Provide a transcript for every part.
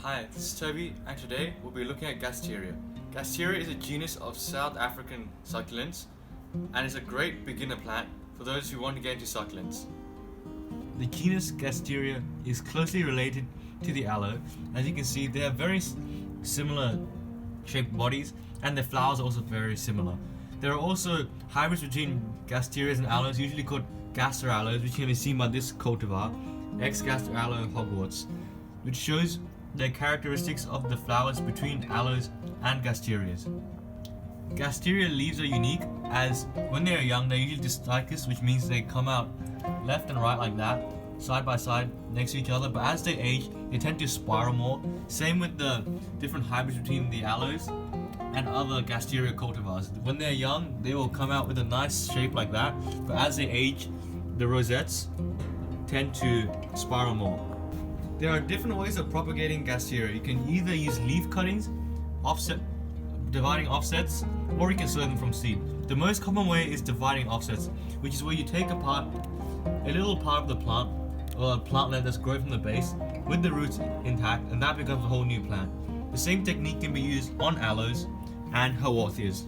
Hi, this is Toby, and today we'll be looking at Gasteria. Gasteria is a genus of South African succulents and is a great beginner plant for those who want to get into succulents. The genus Gasteria is closely related to the aloe. As you can see, they have very similar shaped bodies and their flowers are also very similar. There are also hybrids between Gasterias and aloes, usually called Gaster aloes, which can be seen by this cultivar, 6.Gaster aloe Hogwarts, which shows the characteristics of the flowers between aloes and Gasterias. Gasteria leaves are unique as when they are young they're usually distachous, which means they come out left and right like that, side by side next to each other, but as they age they tend to spiral more. Same with the different hybrids between the aloes and other Gasteria cultivars. When they're young they will come out with a nice shape like that, but as they age the rosettes tend to spiral more. There are different ways of propagating Gasteria. You can either use leaf cuttings, dividing offsets, or you can sow them from seed. The most common way is dividing offsets, which is where you take apart a little part of the plant or a plantlet that's grown from the base with the roots intact, and that becomes a whole new plant. The same technique can be used on aloes and Haworthias.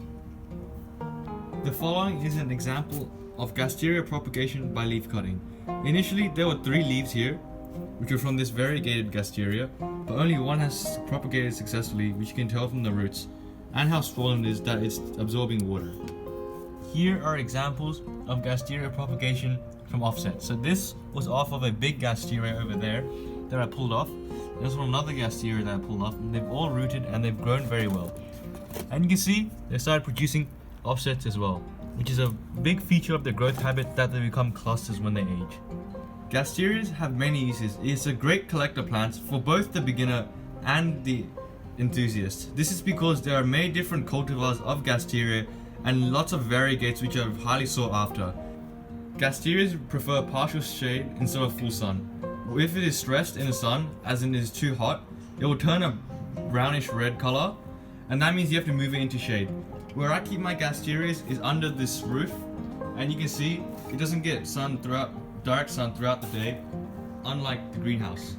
The following is an example of Gasteria propagation by leaf cutting. Initially there were 3 leaves here, which are from this variegated Gasteria, but only one has propagated successfully, which you can tell from the roots and how swollen it is that it's absorbing water. Here are examples of Gasteria propagation from offset. So this was off of a big Gasteria over there that I pulled off. There's from another Gasteria that I pulled off, and they've all rooted and they've grown very well. And you can see they started producing offsets as well, which is a big feature of their growth habit, that they become clusters when they age. Gasterias have many uses. It's a great collector plant for both the beginner and the enthusiast. This is because there are many different cultivars of Gasteria and lots of variegates which are highly sought after. Gasterias prefer partial shade instead of full sun. If it is stressed in the sun, as in it is too hot, it will turn a brownish red color, and that means you have to move it into shade. Where I keep my Gasterias is under this roof, and you can see it doesn't get direct sun throughout the day, unlike the greenhouse.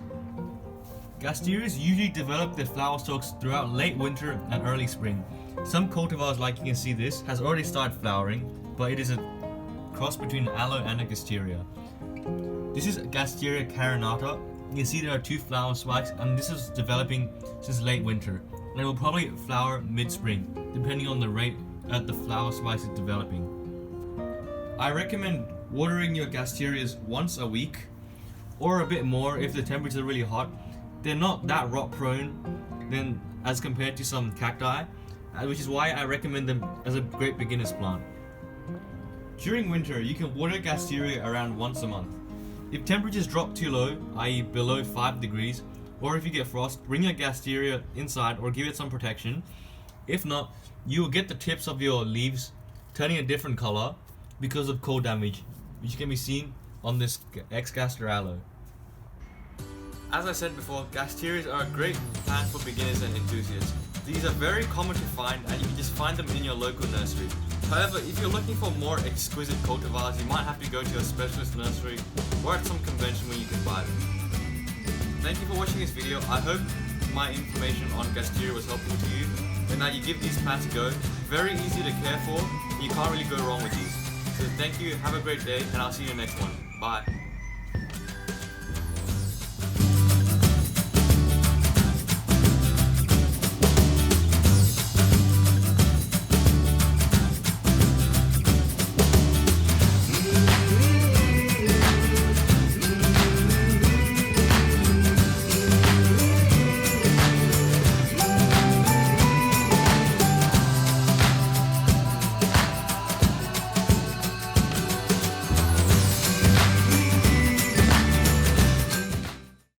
Gasterias usually develop their flower stalks throughout late winter and early spring. Some cultivars, like you can see this, has already started flowering, but it is a cross between an aloe and a Gasteria. This is Gasteria carinata. You can see there are 2 flower spikes, and this is developing since late winter. And it will probably flower mid-spring, depending on the rate that the flower spikes is developing. I recommend watering your Gasterias once a week, or a bit more if the temperatures are really hot. They're not that rot prone then as compared to some cacti, which is why I recommend them as a great beginner's plant. During winter, you can water Gasteria around once a month. If temperatures drop too low, i.e. below 5 degrees, or if you get frost, bring your Gasteria inside or give it some protection. If not, you will get the tips of your leaves turning a different color because of cold damage, which can be seen on this 6.Gaster aloe. As I said before, Gasterias are a great plant for beginners and enthusiasts. These are very common to find, and you can just find them in your local nursery. However, if you're looking for more exquisite cultivars, you might have to go to a specialist nursery or at some convention where you can buy them. Thank you for watching this video. I hope my information on Gasteria was helpful to you, and that you give these plants a go. Very easy to care for, and you can't really go wrong with these. So thank you, have a great day, and I'll see you in the next one. Bye.